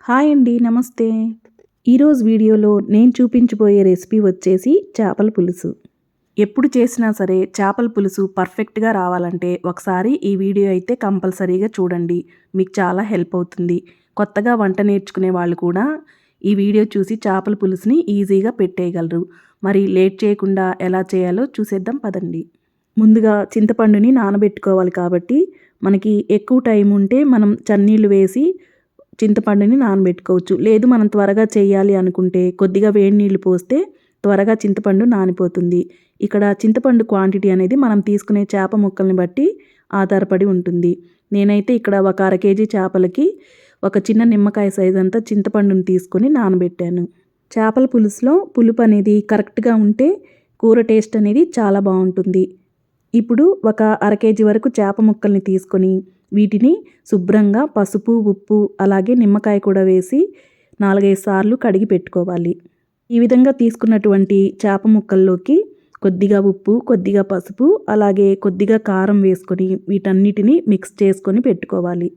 Hi అండి, నమస్తే. ఈరోజు వీడియోలో నేను చూపించబోయే రెసిపీ వచ్చేసి చేపల పులుసు. ఎప్పుడు చేసినా సరే చేపల పులుసు పర్ఫెక్ట్గా రావాలంటే ఒకసారి ఈ వీడియో అయితే కంపల్సరీగా చూడండి. మీకు చాలా హెల్ప్ అవుతుంది. కొత్తగా వంట నేర్చుకునే వాళ్ళు కూడా ఈ వీడియో చూసి చేపల పులుసుని ఈజీగా పెట్టేయగలరు. మరి లేట్ చేయకుండా ఎలా చేయాలో చూసేద్దాం పదండి. ముందుగా చింతపండుని నానబెట్టుకోవాలి కాబట్టి మనకి ఎక్కువ టైం ఉంటే మనం చన్నీళ్ళు వేసి చింతపండుని నానబెట్టుకోవచ్చు. లేదు మనం త్వరగా చేయాలి అనుకుంటే కొద్దిగా వేడి నీళ్ళు పోస్తే త్వరగా చింతపండు నానిపోతుంది. ఇక్కడ చింతపండు క్వాంటిటీ అనేది మనం తీసుకునే చేప ముక్కల్ని బట్టి ఆధారపడి ఉంటుంది. నేనైతే ఇక్కడ ఒక అర కేజీ చేపలకి ఒక చిన్న నిమ్మకాయ సైజ్ అంతా చింతపండుని తీసుకొని నానబెట్టాను. చేపల పులుసులో పులుపు అనేది కరెక్ట్గా ఉంటే కూర టేస్ట్ అనేది చాలా బాగుంటుంది. ఇప్పుడు ఒక అర కేజీ వరకు చేప ముక్కల్ని తీసుకొని వీటిని శుభ్రంగా పసుపు, ఉప్పు అలాగే నిమ్మకాయ కూడా వేసి 4-5 సార్లు కడిగి పెట్టుకోవాలి. ఈ విధంగా తీసుకున్నటువంటి చేప ముక్కల్లోకి కొద్దిగా ఉప్పు, కొద్దిగా పసుపు అలాగే కొద్దిగా కారం వేసుకొని వీటన్నిటిని మిక్స్ చేసుకొని పెట్టుకోవాలి.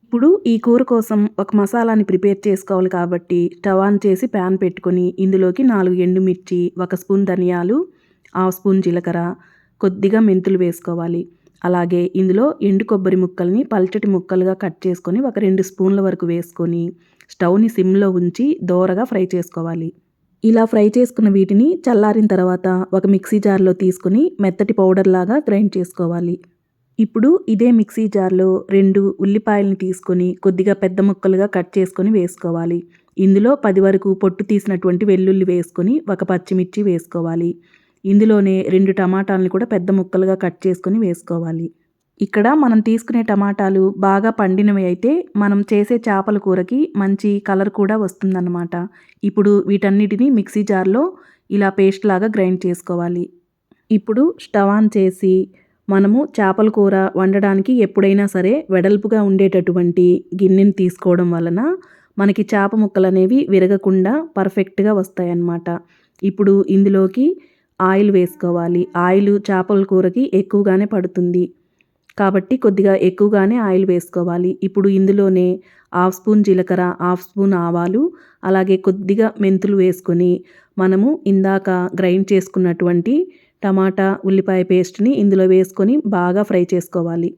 ఇప్పుడు ఈ కూర కోసం ఒక మసాలాని ప్రిపేర్ చేసుకోవాలి కాబట్టి స్టవ్ ఆన్ చేసి ప్యాన్ పెట్టుకొని ఇందులోకి 4 ఎండుమిర్చి, 1 స్పూన్ ధనియాలు, 1/2 స్పూన్ జీలకర్ర, కొద్దిగా మెంతులు వేసుకోవాలి. అలాగే ఇందులో ఎండు కొబ్బరి ముక్కల్ని పల్చటి ముక్కలుగా కట్ చేసుకొని ఒక 2 స్పూన్ల వరకు వేసుకొని స్టవ్ని సిమ్లో ఉంచి దోరగా ఫ్రై చేసుకోవాలి. ఇలా ఫ్రై చేసుకున్న వీటిని చల్లారిన తర్వాత ఒక మిక్సీ జార్లో తీసుకుని మెత్తటి పౌడర్ లాగా గ్రైండ్ చేసుకోవాలి. ఇప్పుడు ఇదే మిక్సీ జార్లో 2 ఉల్లిపాయలని తీసుకొని కొద్దిగా పెద్ద ముక్కలుగా కట్ చేసుకొని వేసుకోవాలి. ఇందులో 10 వరకు పొట్టు తీసినటువంటి వెల్లుల్లి వేసుకొని ఒక పచ్చిమిర్చి వేసుకోవాలి. ఇందులోనే 2 టమాటాలను కూడా పెద్ద ముక్కలుగా కట్ చేసుకొని వేసుకోవాలి. ఇక్కడ మనం తీసుకునే టమాటాలు బాగా పండినవి అయితే మనం చేసే చేపల కూరకి మంచి కలర్ కూడా వస్తుందన్నమాట. ఇప్పుడు వీటన్నిటిని మిక్సీ జార్లో ఇలా పేస్ట్ లాగా గ్రైండ్ చేసుకోవాలి. ఇప్పుడు స్టవ్ ఆన్ చేసి మనము చేపల కూర వండడానికి ఎప్పుడైనా సరే వెడల్పుగా ఉండేటటువంటి గిన్నెని తీసుకోవడం వలన మనకి చేప ముక్కలు అనేవి విరగకుండా పర్ఫెక్ట్గా వస్తాయన్నమాట. ఇప్పుడు ఇందులోకి ఆయిల్ వేసుకోవాలి. ఆయిల్ చేపల కూరకి ఎక్కువగానే పడుతుంది కాబట్టి కొద్దిగా ఎక్కువగానే ఆయిల్ వేసుకోవాలి. ఇప్పుడు ఇందులోనే 1/2 స్పూన్ జీలకర్ర, 1/2 స్పూన్ ఆవాలు అలాగే కొద్దిగా మెంతులు వేసుకొని మనము ఇందాక గ్రైండ్ చేసుకున్నటువంటి టమాటా ఉల్లిపాయ పేస్ట్ని ఇందులో వేసుకొని బాగా ఫ్రై చేసుకోవాలి.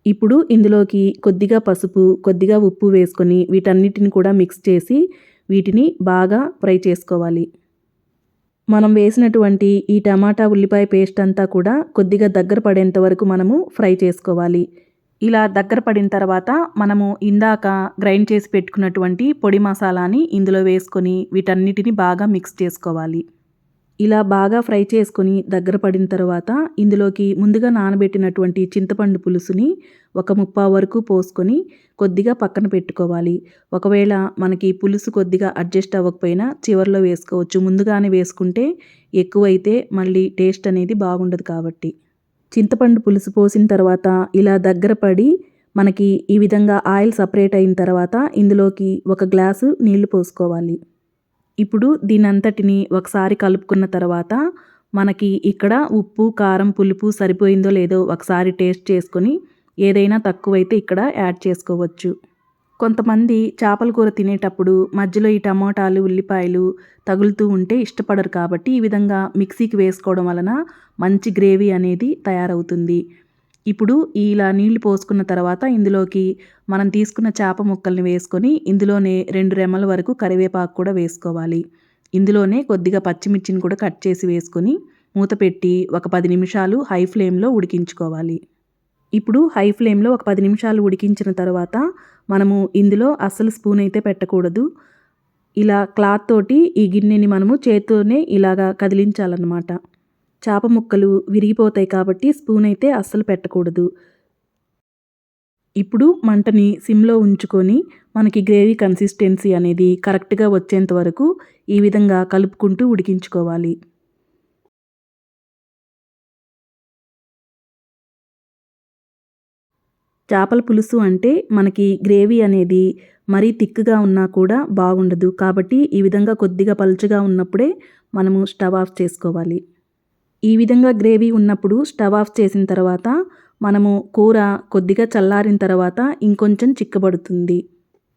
ఇప్పుడు ఇందులోకి కొద్దిగా పసుపు, కొద్దిగా ఉప్పు వేసుకొని వీటన్నిటిని కూడా మిక్స్ చేసి వీటిని బాగా ఫ్రై చేసుకోవాలి. మనం వేసినటువంటి ఈ టమాటా ఉల్లిపాయ పేస్ట్ అంతా కూడా కొద్దిగా దగ్గర పడేంత వరకు మనము ఫ్రై చేసుకోవాలి. ఇలా దగ్గర పడిన తర్వాత మనము ఇందాక గ్రైండ్ చేసి పెట్టుకున్నటువంటి పొడి మసాలాని ఇందులో వేసుకొని వీటన్నిటిని బాగా మిక్స్ చేసుకోవాలి. ఇలా బాగా ఫ్రై చేసుకొని దగ్గర పడిన తర్వాత ఇందులోకి ముందుగా నానబెట్టినటువంటి చింతపండు పులుసుని ఒక 1/4 వరకు పోసుకొని కొద్దిగా పక్కన పెట్టుకోవాలి. ఒకవేళ మనకి పులుసు కొద్దిగా అడ్జస్ట్ అవ్వకపోయినా చివరిలో వేసుకోవచ్చు. ముందుగానే వేసుకుంటే ఎక్కువైతే మళ్ళీ టేస్ట్ అనేది బాగుండదు కాబట్టి. చింతపండు పులుసు పోసిన తర్వాత ఇలా దగ్గర పడి మనకి ఈ విధంగా ఆయిల్ సపరేట్ అయిన తర్వాత ఇందులోకి 1 గ్లాసు నీళ్లు పోసుకోవాలి. ఇప్పుడు దీనంతటిని ఒకసారి కలుపుకున్న తర్వాత మనకి ఇక్కడ ఉప్పు, కారం, పులుపు సరిపోయిందో లేదో ఒకసారి టేస్ట్ చేసుకొని ఏదైనా తక్కువైతే ఇక్కడ యాడ్ చేసుకోవచ్చు. కొంతమంది చేపల కూర తినేటప్పుడు మధ్యలో ఈ టమోటాలు, ఉల్లిపాయలు తగులుతూ ఉంటే ఇష్టపడరు కాబట్టి ఈ విధంగా మిక్సీకి వేసుకోవడం వలన మంచి గ్రేవీ అనేది తయారవుతుంది. ఇప్పుడు ఇలా నీళ్లు పోసుకున్న తర్వాత ఇందులోకి మనం తీసుకున్న చేప ముక్కల్ని వేసుకొని ఇందులోనే 2 రెమ్మల వరకు కరివేపాకు కూడా వేసుకోవాలి. ఇందులోనే కొద్దిగా పచ్చిమిర్చిని కూడా కట్ చేసి వేసుకొని మూత పెట్టి ఒక 10 నిమిషాలు హై ఫ్లేమ్లో ఉడికించుకోవాలి. ఇప్పుడు హై ఫ్లేమ్లో ఒక 10 నిమిషాలు ఉడికించిన తర్వాత మనము ఇందులో అస్సలు స్పూన్ అయితే పెట్టకూడదు. ఇలా క్లాత్ తోటి ఈ గిన్నెని మనము చేత్తోనే ఇలాగా కదిలించాలన్నమాట. చేప ముక్కలు విరిగిపోతాయి కాబట్టి స్పూన్ అయితే అస్సలు పెట్టకూడదు. ఇప్పుడు మంటని సిమ్లో ఉంచుకొని మనకి గ్రేవీ కన్సిస్టెన్సీ అనేది కరెక్ట్గా వచ్చేంత వరకు ఈ విధంగా కలుపుకుంటూ ఉడికించుకోవాలి. చేపల పులుసు అంటే మనకి గ్రేవీ అనేది మరీ థిక్గా ఉన్నా కూడా బాగుండదు కాబట్టి ఈ విధంగా కొద్దిగా పలుచగా ఉన్నప్పుడే మనము స్టవ్ ఆఫ్ చేసుకోవాలి. ఈ విధంగా గ్రేవీ ఉన్నప్పుడు స్టవ్ ఆఫ్ చేసిన తర్వాత మనము కూర కొద్దిగా చల్లారిన తర్వాత ఇంకొంచెం చిక్కబడుతుంది.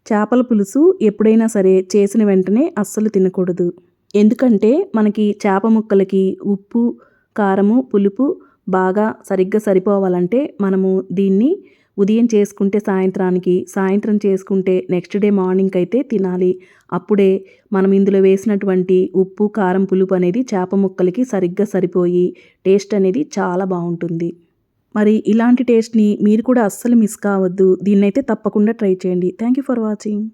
చేపల పులుసు ఎప్పుడైనా సరే చేసిన వెంటనే అస్సలు తినకూడదు. ఎందుకంటే మనకి చేప ముక్కలకి ఉప్పు, కారము, పులుపు బాగా సరిగ్గా సరిపోవాలంటే మనము దీన్ని ఉదయం చేసుకుంటే సాయంత్రానికి, సాయంత్రం చేసుకుంటే నెక్స్ట్ డే మార్నింగ్‌కి అయితే తినాలి. అప్పుడే మనం ఇందులో వేసినటువంటి ఉప్పు, కారం, పులుపు అనేది చేప ముక్కలకి సరిగ్గా సరిపోయి టేస్ట్ అనేది చాలా బావుంటుంది. మరి ఇలాంటి టేస్ట్‌ని మీరు కూడా అస్సలు మిస్ కావద్దు. దీన్నైతే తప్పకుండా ట్రై చేయండి. Thank you for watching.